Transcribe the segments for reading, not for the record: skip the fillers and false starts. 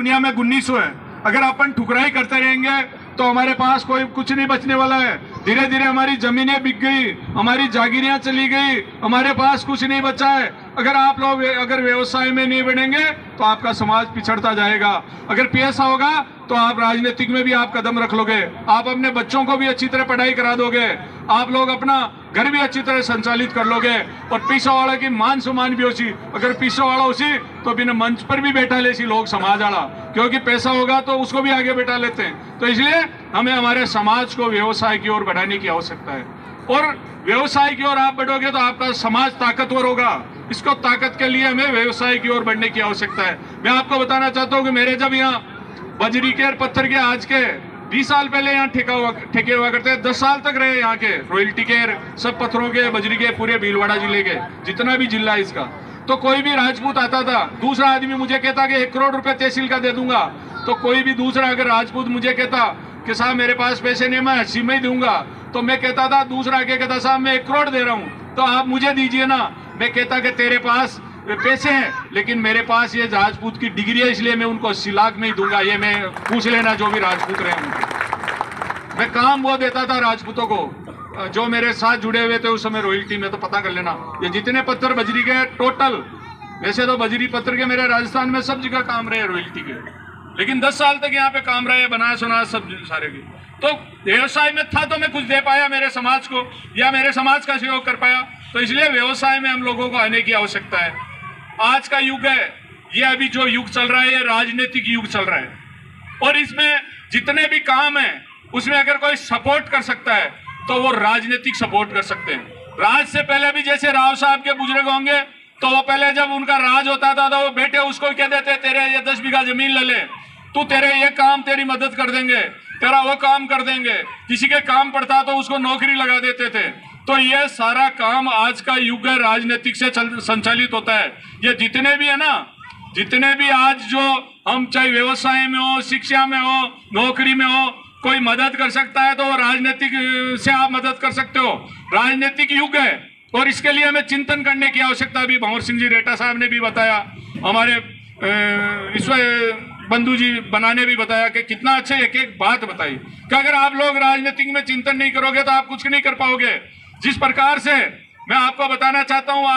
दुनिया में गुन्नीसो है। अगर अपन ठुकराई करते रहेंगे तो हमारे पास कोई कुछ नहीं बचने वाला है। धीरे धीरे हमारी जमीनें बिक गई, हमारी जागीरियां चली गई, हमारे पास कुछ नहीं बचा है। अगर आप लोग अगर व्यवसाय में नहीं बढ़ेंगे तो आपका समाज पिछड़ता जाएगा। अगर पैसा होगा तो आप राजनीतिक में भी आप कदम रख लोगे, आप अपने बच्चों को भी अच्छी तरह पढ़ाई करा दोगे, आप लोग अपना घर भी अच्छी तरह संचालित कर लोगे। और पैसा वाला की मान सम्मान भी होसी, अगर पैसा वाला होसी तो बिना मंच पर भी बैठा लेसी लोग समाज वाला, क्योंकि पैसा होगा तो उसको भी आगे बैठा लेते हैं। तो इसलिए हमें हमारे समाज को व्यवसाय की ओर बढ़ाने की आवश्यकता है। और व्यवसाय की ओर आप बढ़ोगे तो आपका समाज ताकतवर होगा। इसको ताकत के लिए हमें व्यवसाय की ओर बढ़ने की आवश्यकता है। मैं आपको बताना चाहता हूँ कि मेरे जब यहाँ बजरी के और पत्थर के आज के 20 साल पहले यहाँ ठेके हुआ करते हैं, 10 साल तक रहे यहाँ के रॉयल्टी के सब पत्थरों के बजरी के पूरे भीलवाड़ा जिले के जितना भी जिला है इसका। तो कोई भी राजपूत आता था, दूसरा आदमी मुझे कहता कि 1 करोड़ रुपए तहसील का दे दूंगा, तो कोई भी दूसरा अगर राजपूत मुझे कहता कि साहब मेरे पास पैसे नहीं, मैं 80 में ही दूंगा, तो मैं कहता था, दूसरा आके कहता साहब मैं 1 करोड़ दे रहा हूँ तो आप मुझे दीजिए ना। मैं कहता कि तेरे पास पैसे हैं लेकिन मेरे पास ये राजपूत की डिग्री है इसलिए मैं उनको 80 लाख में ही दूंगा। ये मैं पूछ लेना जो भी राजपूत रहे उनके। मैं काम वो देता था राजपूतों को जो मेरे साथ जुड़े हुए थे उस समय रॉयल्टी में, तो पता कर लेना ये जितने पत्थर बजरी के टोटल, वैसे तो बजरी पत्थर के मेरे राजस्थान में सब जगह काम रहे रॉयल्टी के, लेकिन 10 साल तक यहाँ पे काम रहे, बनाया सुना सब सारे के। तो व्यवसाय में था तो मैं कुछ दे पाया मेरे समाज को या मेरे समाज का सहयोग कर पाया। तो इसलिए व्यवसाय में हम लोगों को आने की आवश्यकता है। आज का युग है, ये अभी जो युग चल रहा है ये राजनीतिक युग चल रहा है, और इसमें जितने भी काम है उसमें अगर कोई सपोर्ट कर सकता है तो वो राजनीतिक सपोर्ट कर सकते हैं। राज से पहले भी जैसे राव साहब के बुजुर्ग होंगे तो वो पहले जब उनका राज होता था तो वो बेटे उसको कह देते तेरे ये 10 बीघा जमीन ले ले, तू तेरे ये काम तेरी मदद कर देंगे, तेरा वो काम कर देंगे। किसी के काम पड़ता तो उसको नौकरी लगा देते थे। तो ये सारा काम आज का युग है राजनीतिक से संचालित होता है। ये जितने भी है ना, जितने भी आज जो हम चाहे व्यवसाय में हो, शिक्षा में हो, नौकरी में हो, कोई मदद कर सकता है तो वो राजनीतिक से आप मदद कर सकते हो। राजनीतिक युग है और इसके लिए हमें चिंतन करने की आवश्यकता भी भंवर सिंह जी रेटा साहब ने भी बताया, हमारे ईश्वर बंधु जी बनाने भी बताया कि कितना अच्छा एक एक बात बताई कि अगर आप लोग राजनीतिक में चिंतन नहीं करोगे तो आप कुछ नहीं कर पाओगे। जिस प्रकार से मैं आपको बताना चाहता हूं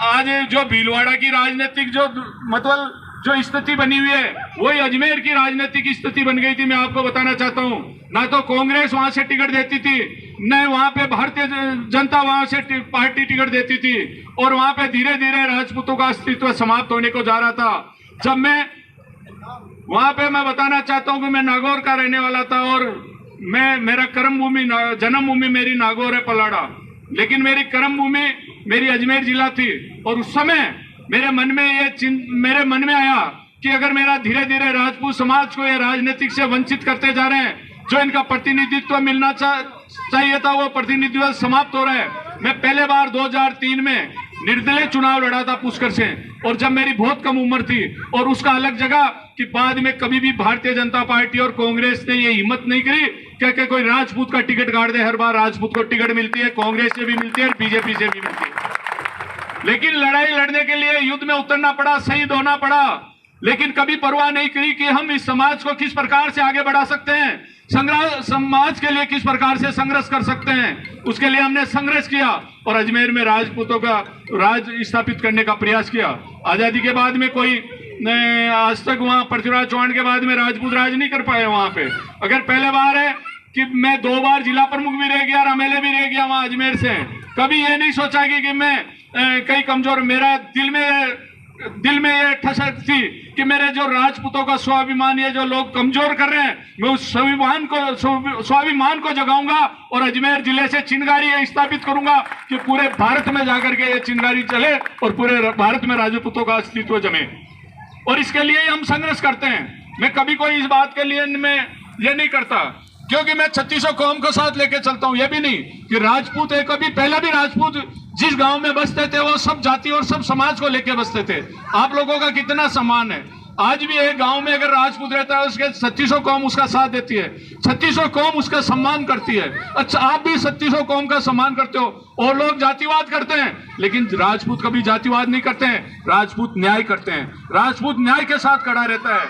आज जो भीलवाड़ा की राजनीतिक जो मतलब जो स्थिति बनी हुई है वही अजमेर की राजनीतिक स्थिति बन गई थी। मैं आपको बताना चाहता हूं, ना तो कांग्रेस वहां से टिकट देती थी, न वहां पे भारतीय जनता वहां से पार्टी टिकट देती थी, और वहां पे धीरे धीरे राजपूतों का अस्तित्व समाप्त होने को जा रहा था। जब मैं वहां पे मैं बताना चाहता हूं कि मैं नागौर का रहने वाला था और मेरा कर्म भूमि जन्मभूमि मेरी नागौर है पलाड़ा, लेकिन मेरी कर्म भूमि मेरी अजमेर जिला थी। और उस समय मेरे मन में आया कि अगर मेरा धीरे धीरे राजपूत समाज को ये राजनीतिक से वंचित करते जा रहे हैं, जो इनका प्रतिनिधित्व मिलना चाहिए था वो प्रतिनिधित्व समाप्त हो रहा है। मैं पहले बार 2003 में निर्दलीय चुनाव लड़ा था पुष्कर से, और जब मेरी बहुत कम उम्र थी, और उसका अलग जगह कि बाद में कभी भी भारतीय जनता पार्टी और कांग्रेस ने ये हिम्मत नहीं करी कि कोई राजपूत का टिकट काट दे। हर बार राजपूत को टिकट मिलती है, कांग्रेस से भी मिलती है और बीजेपी से भी मिलती है। लेकिन लड़ाई लड़ने के लिए युद्ध में उतरना पड़ा, शहीद होना पड़ा, लेकिन कभी परवाह नहीं करी कि हम इस समाज को किस प्रकार से आगे बढ़ा सकते हैं, समाज के लिए किस प्रकार से संघर्ष कर सकते हैं। उसके लिए हमने संघर्ष किया और अजमेर में राजपूतों का राज स्थापित करने का प्रयास किया। आजादी के बाद में कोई आज तक वहां पृथ्वीराज चौहान के बाद में राजपूत राज नहीं कर पाए वहां पे। अगर पहले बार है कि मैं 2 बार जिला प्रमुख भी रह गया और एमएलए भी रह गया वहां अजमेर से, कभी ये नहीं सोचा कि मैं कहीं कमजोर, मेरा दिल में ये ठसक थी कि मेरे जो राजपूतों का स्वाभिमान ये जो लोग कमजोर कर रहे हैं, मैं उस स्वाभिमान को जगाऊंगा और अजमेर जिले से चिंगारी स्थापित करूंगा कि पूरे भारत में जाकर के ये चिंगारी चले और पूरे भारत में राजपूतों का अस्तित्व जमे। और इसके लिए हम संघर्ष करते हैं। मैं कभी कोई इस बात के लिए मैं ये नहीं करता क्योंकि मैं 3600 कौम को साथ लेके चलता हूं। ये भी नहीं कि राजपूत है, कभी पहले भी राजपूत जिस गांव में बसते थे वो सब जाति और सब समाज को लेके बसते थे। आप लोगों का कितना सम्मान है, आज भी एक गांव में अगर राजपूत रहता है उसके 3600 कौम उसका साथ देती है, 3600 कौम उसका सम्मान करती है। अच्छा, आप भी 3600 कौम का सम्मान करते हो, और लोग जातिवाद करते हैं, लेकिन राजपूत कभी जातिवाद नहीं करते हैं, राजपूत न्याय करते हैं, राजपूत न्याय के साथ खड़ा रहता है।